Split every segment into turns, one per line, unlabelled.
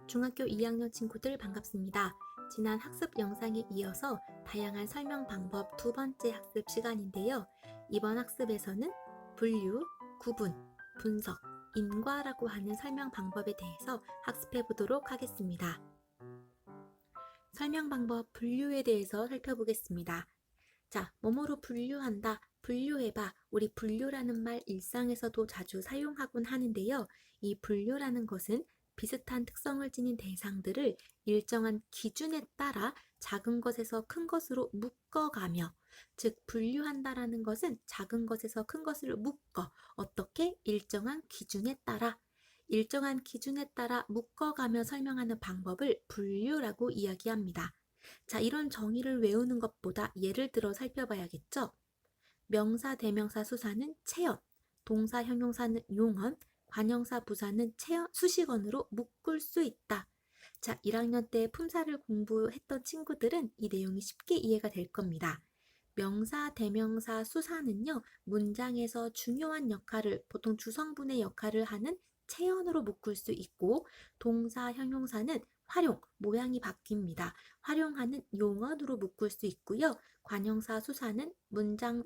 중학교 2학년 친구들 반갑습니다. 지난 학습 영상에 이어서 다양한 설명 방법 두 번째 학습 시간인데요. 이번 학습에서는 분류, 구분, 분석, 인과라고 하는 설명 방법에 대해서 학습해 보도록 하겠습니다. 설명 방법 분류에 대해서 살펴보겠습니다. 자, 뭐뭐로 분류한다, 분류해봐. 우리 분류라는 말 일상에서도 자주 사용하곤 하는데요. 이 분류라는 것은 비슷한 특성을 지닌 대상들을 일정한 기준에 따라 작은 것에서 큰 것으로 묶어가며, 즉 분류한다라는 것은 작은 것에서 큰 것을 묶어 어떻게 일정한 기준에 따라 묶어가며 설명하는 방법을 분류라고 이야기합니다. 자, 이런 정의를 외우는 것보다 예를 들어 살펴봐야겠죠? 명사, 대명사, 수사는 체언, 동사, 형용사는 용언, 관형사, 부사는 수식어로 묶을 수 있다. 자, 1학년 때 품사를 공부했던 친구들은 이 내용이 쉽게 이해가 될 겁니다. 명사, 대명사, 수사는요, 문장에서 중요한 역할을, 보통 주성분의 역할을 하는 체언으로 묶을 수 있고, 동사, 형용사는 활용, 모양이 바뀝니다. 활용하는 용언으로 묶을 수 있고요. 관형사, 수사는 문장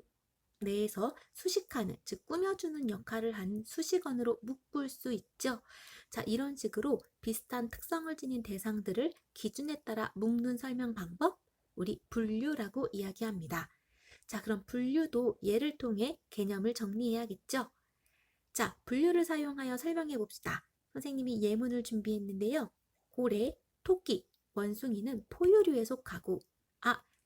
내에서 수식하는, 즉 꾸며주는 역할을 하는 수식어로 묶을 수 있죠. 자, 이런 식으로 비슷한 특성을 지닌 대상들을 기준에 따라 묶는 설명 방법, 우리 분류라고 이야기합니다. 자, 그럼 분류도 예를 통해 개념을 정리해야겠죠. 자, 분류를 사용하여 설명해 봅시다. 선생님이 예문을 준비했는데요. 고래, 토끼, 원숭이는 포유류에 속하고,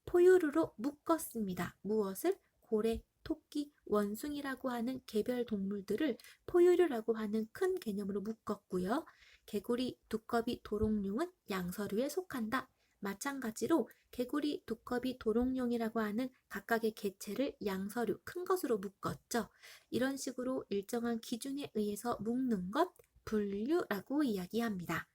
포유류로 묶었습니다. 무엇을? 고래, 토끼, 원숭이라고 하는 개별 동물들을 포유류라고 하는 큰 개념으로 묶었고요. 개구리, 두꺼비, 도롱뇽은 양서류에 속한다. 마찬가지로 개구리, 두꺼비, 도롱뇽이라고 하는 각각의 개체를 양서류, 큰 것으로 묶었죠. 이런 식으로 일정한 기준에 의해서 묶는 것, 분류라고 이야기합니다.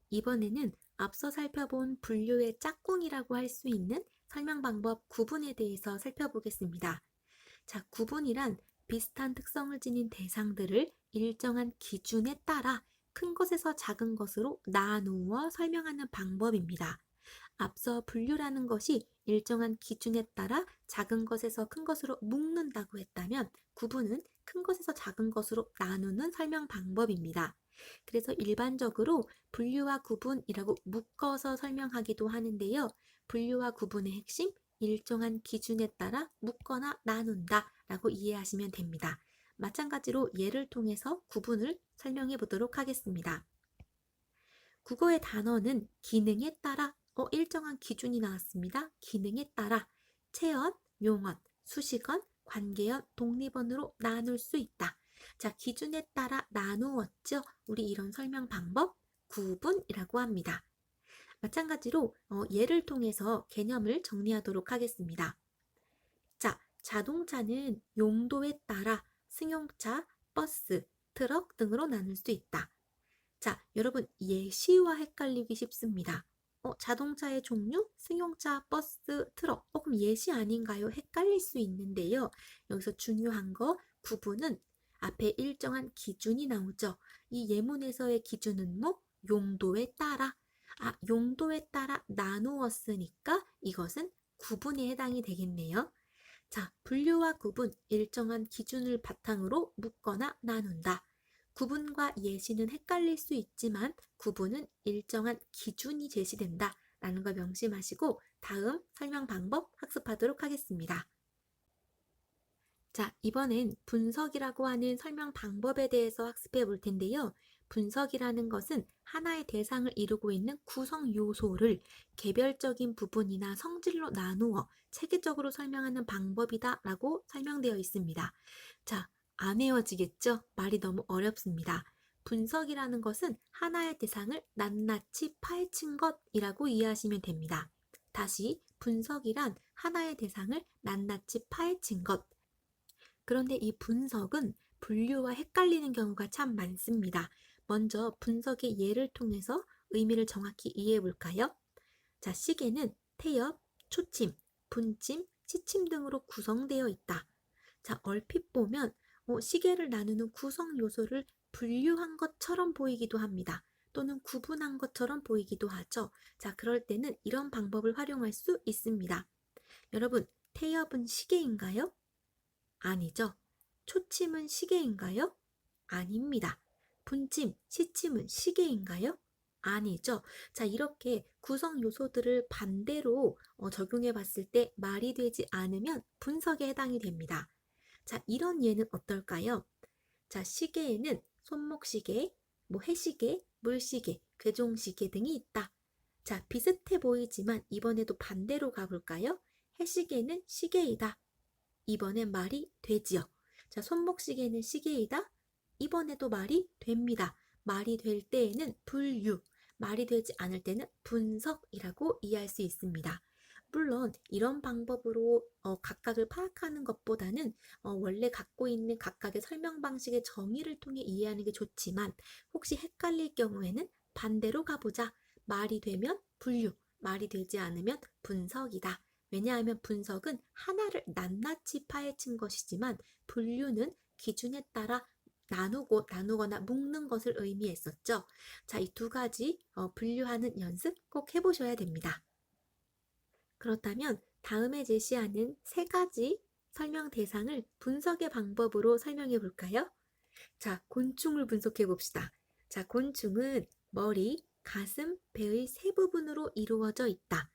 이번에는 앞서 살펴본 분류의 짝꿍이라고 할 수 있는 설명 방법 구분에 대해서 살펴보겠습니다. 자, 구분이란 비슷한 특성을 지닌 대상들을 일정한 기준에 따라 큰 것에서 작은 것으로 나누어 설명하는 방법입니다. 앞서 분류라는 것이 일정한 기준에 따라 작은 것에서 큰 것으로 묶는다고 했다면, 구분은 큰 것에서 작은 것으로 나누는 설명 방법입니다. 그래서 일반적으로 분류와 구분이라고 묶어서 설명하기도 하는데요. 분류와 구분의 핵심, 일정한 기준에 따라 묶거나 나눈다 라고 이해하시면 됩니다. 마찬가지로 예를 통해서 구분을 설명해 보도록 하겠습니다. 국어의 단어는 기능에 따라 일정한 기준이 나왔습니다. 기능에 따라 체언, 용언, 수식언, 관계언, 독립언으로 나눌 수 있다. 자, 기준에 따라 나누었죠. 우리 이런 설명 방법 구분이라고 합니다. 마찬가지로 예를 통해서 개념을 정리하도록 하겠습니다. 자, 자동차는 용도에 따라 승용차, 버스, 트럭 등으로 나눌 수 있다. 자, 여러분 예시와 헷갈리기 쉽습니다. 자동차의 종류, 승용차, 버스, 트럭. 그럼 예시 아닌가요? 헷갈릴 수 있는데요. 여기서 중요한 거 구분은 앞에 일정한 기준이 나오죠. 이 예문에서의 기준은 용도에 따라. 용도에 따라 나누었으니까 이것은 구분에 해당이 되겠네요. 자, 분류와 구분, 일정한 기준을 바탕으로 묶거나 나눈다. 구분과 예시는 헷갈릴 수 있지만 구분은 일정한 기준이 제시된다 라는 걸 명심하시고 다음 설명 방법 학습하도록 하겠습니다. 자, 이번엔 분석이라고 하는 설명 방법에 대해서 학습해 볼 텐데요. 분석이라는 것은 하나의 대상을 이루고 있는 구성 요소를 개별적인 부분이나 성질로 나누어 체계적으로 설명하는 방법이다 라고 설명되어 있습니다. 자, 안 외워지겠죠? 말이 너무 어렵습니다. 분석이라는 것은 하나의 대상을 낱낱이 파헤친 것이라고 이해하시면 됩니다. 다시, 분석이란 하나의 대상을 낱낱이 파헤친 것. 그런데 이 분석은 분류와 헷갈리는 경우가 참 많습니다. 먼저 분석의 예를 통해서 의미를 정확히 이해해 볼까요? 자, 시계는 태엽, 초침, 분침, 시침 등으로 구성되어 있다. 자, 얼핏 보면 시계를 나누는 구성 요소를 분류한 것처럼 보이기도 합니다. 또는 구분한 것처럼 보이기도 하죠. 자, 그럴 때는 이런 방법을 활용할 수 있습니다. 여러분, 태엽은 시계인가요? 아니죠. 초침은 시계인가요? 아닙니다. 분침, 시침은 시계인가요? 아니죠. 자, 이렇게 구성 요소들을 반대로 적용해 봤을 때 말이 되지 않으면 분석에 해당이 됩니다. 자, 이런 예는 어떨까요? 자, 시계에는 손목시계, 해시계, 물시계, 괴종시계 등이 있다. 자, 비슷해 보이지만 이번에도 반대로 가볼까요? 해시계는 시계이다. 이번엔 말이 되지요. 자, 손목시계는 시계이다. 이번에도 말이 됩니다. 말이 될 때에는 분류, 말이 되지 않을 때는 분석이라고 이해할 수 있습니다. 물론 이런 방법으로 각각을 파악하는 것보다는 원래 갖고 있는 각각의 설명 방식의 정의를 통해 이해하는 게 좋지만 혹시 헷갈릴 경우에는 반대로 가보자. 말이 되면 분류, 말이 되지 않으면 분석이다. 왜냐하면 분석은 하나를 낱낱이 파헤친 것이지만 분류는 기준에 따라 나누거나 묶는 것을 의미했었죠. 자, 이 두 가지 분류하는 연습 꼭 해보셔야 됩니다. 그렇다면 다음에 제시하는 세 가지 설명 대상을 분석의 방법으로 설명해 볼까요? 자, 곤충을 분석해 봅시다. 자, 곤충은 머리, 가슴, 배의 세 부분으로 이루어져 있다.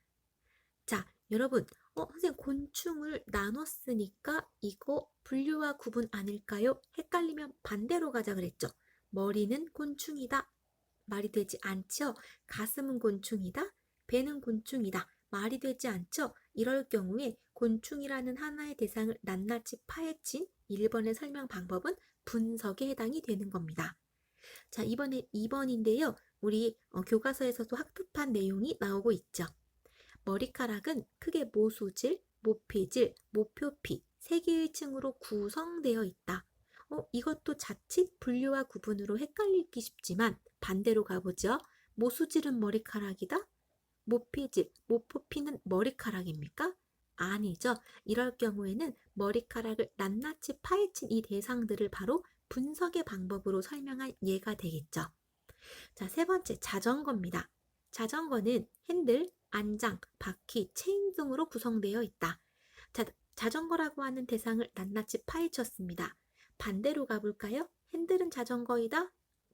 자, 여러분, 선생님 곤충을 나눴으니까 이거 분류와 구분 아닐까요? 헷갈리면 반대로 가자 그랬죠. 머리는 곤충이다. 말이 되지 않죠? 가슴은 곤충이다. 배는 곤충이다. 말이 되지 않죠? 이럴 경우에 곤충이라는 하나의 대상을 낱낱이 파헤친 1번의 설명 방법은 분석에 해당이 되는 겁니다. 자, 이번에 2번인데요. 우리 교과서에서도 학습한 내용이 나오고 있죠. 머리카락은 크게 모수질, 모피질, 모표피 세 개의 층으로 구성되어 있다. 이것도 자칫 분류와 구분으로 헷갈리기 쉽지만 반대로 가보죠. 모수질은 머리카락이다. 모피질, 모표피는 머리카락입니까? 아니죠. 이럴 경우에는 머리카락을 낱낱이 파헤친 이 대상들을 바로 분석의 방법으로 설명한 예가 되겠죠. 자, 세 번째 자전거입니다. 자전거는 핸들, 안장, 바퀴, 체인 등으로 구성되어 있다. 자, 자전거라고 하는 대상을 낱낱이 파헤쳤습니다. 반대로 가볼까요? 핸들은 자전거이다?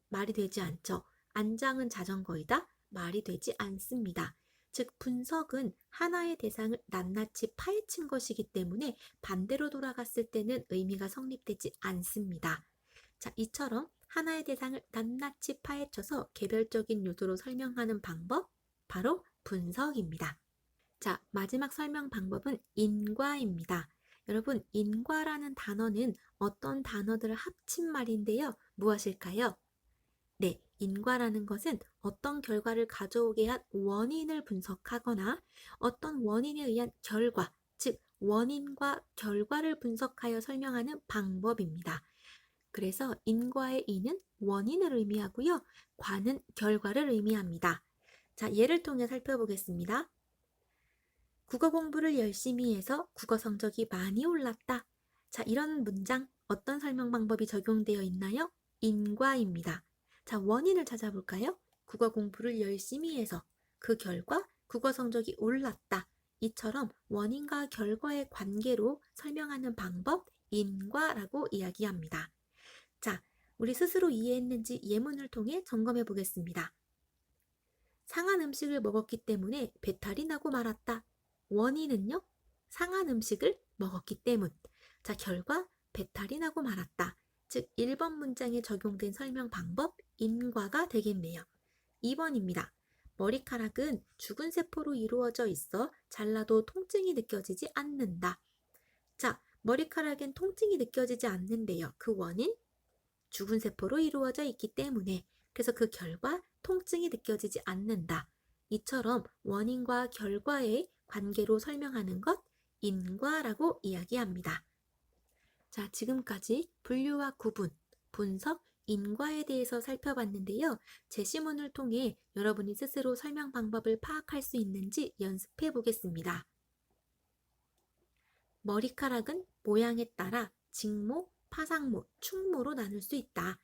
말이 되지 않죠. 안장은 자전거이다? 말이 되지 않습니다. 즉 분석은 하나의 대상을 낱낱이 파헤친 것이기 때문에 반대로 돌아갔을 때는 의미가 성립되지 않습니다. 자, 이처럼 하나의 대상을 낱낱이 파헤쳐서 개별적인 요소로 설명하는 방법, 바로 분석입니다. 자, 마지막 설명 방법은 인과입니다. 여러분, 인과라는 단어는 어떤 단어들을 합친 말인데요. 무엇일까요? 네, 인과라는 것은 어떤 결과를 가져오게 한 원인을 분석하거나 어떤 원인에 의한 결과, 즉 원인과 결과를 분석하여 설명하는 방법입니다. 그래서 인과의 인은 원인을 의미하고요. 과는 결과를 의미합니다. 자, 예를 통해 살펴보겠습니다. 국어 공부를 열심히 해서 국어 성적이 많이 올랐다. 자, 이런 문장 어떤 설명 방법이 적용되어 있나요? 인과입니다. 자, 원인을 찾아볼까요? 국어 공부를 열심히 해서 그 결과 국어 성적이 올랐다. 이처럼 원인과 결과의 관계로 설명하는 방법, 인과라고 이야기합니다. 자, 우리 스스로 이해했는지 예문을 통해 점검해 보겠습니다. 상한 음식을 먹었기 때문에 배탈이 나고 말았다. 원인은요? 상한 음식을 먹었기 때문. 자, 결과 배탈이 나고 말았다. 즉 1번 문장에 적용된 설명 방법 인과가 되겠네요. 2번입니다. 머리카락은 죽은 세포로 이루어져 있어 잘라도 통증이 느껴지지 않는다. 자, 머리카락엔 통증이 느껴지지 않는데요. 그 원인? 죽은 세포로 이루어져 있기 때문에. 그래서 그 결과 통증이 느껴지지 않는다. 이처럼 원인과 결과의 관계로 설명하는 것 인과라고 이야기합니다. 자, 지금까지 분류와 구분, 분석, 인과에 대해서 살펴봤는데요. 제시문을 통해 여러분이 스스로 설명 방법을 파악할 수 있는지 연습해 보겠습니다. 머리카락은 모양에 따라 직모, 파상모, 충모로 나눌 수 있다.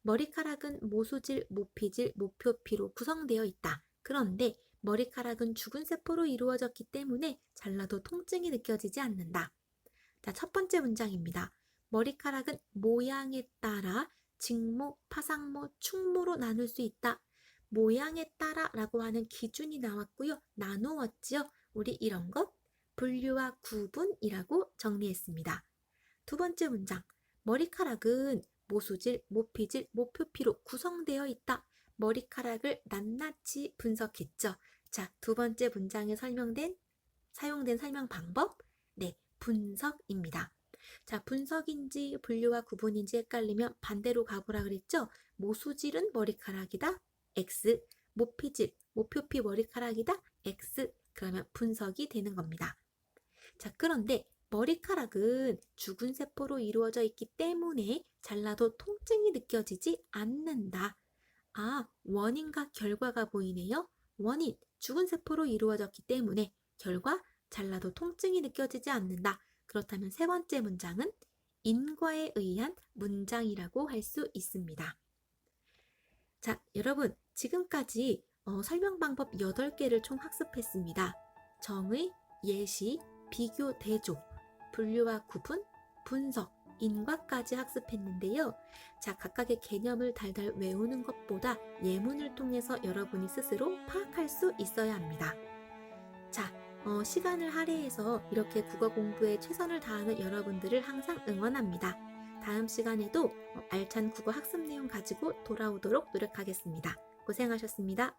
머리카락은 모수질, 모피질, 모표피로 구성되어 있다. 그런데 머리카락은 죽은 세포로 이루어졌기 때문에 잘라도 통증이 느껴지지 않는다. 자, 첫 번째 문장입니다. 머리카락은 모양에 따라 직모, 파상모, 충모로 나눌 수 있다. 모양에 따라 라고 하는 기준이 나왔고요. 나누었지요. 우리 이런 것 분류와 구분이라고 정리했습니다. 두 번째 문장. 머리카락은 모수질, 모피질, 모표피로 구성되어 있다. 머리카락을 낱낱이 분석했죠. 자, 두 번째 문장에 사용된 설명 방법? 네, 분석입니다. 자, 분석인지 분류와 구분인지 헷갈리면 반대로 가보라 그랬죠? 모수질은 머리카락이다. X. 모피질, 모표피 머리카락이다. X. 그러면 분석이 되는 겁니다. 자, 그런데 머리카락은 죽은 세포로 이루어져 있기 때문에 잘라도 통증이 느껴지지 않는다. 아, 원인과 결과가 보이네요. 원인, 죽은 세포로 이루어졌기 때문에 결과, 잘라도 통증이 느껴지지 않는다. 그렇다면 세 번째 문장은 인과에 의한 문장이라고 할 수 있습니다. 자, 여러분, 지금까지 설명 방법 8개를 총 학습했습니다. 정의, 예시, 비교, 대조, 분류와 구분, 분석, 인과까지 학습했는데요. 자, 각각의 개념을 달달 외우는 것보다 예문을 통해서 여러분이 스스로 파악할 수 있어야 합니다. 자, 시간을 할애해서 이렇게 국어 공부에 최선을 다하는 여러분들을 항상 응원합니다. 다음 시간에도 알찬 국어 학습 내용 가지고 돌아오도록 노력하겠습니다. 고생하셨습니다.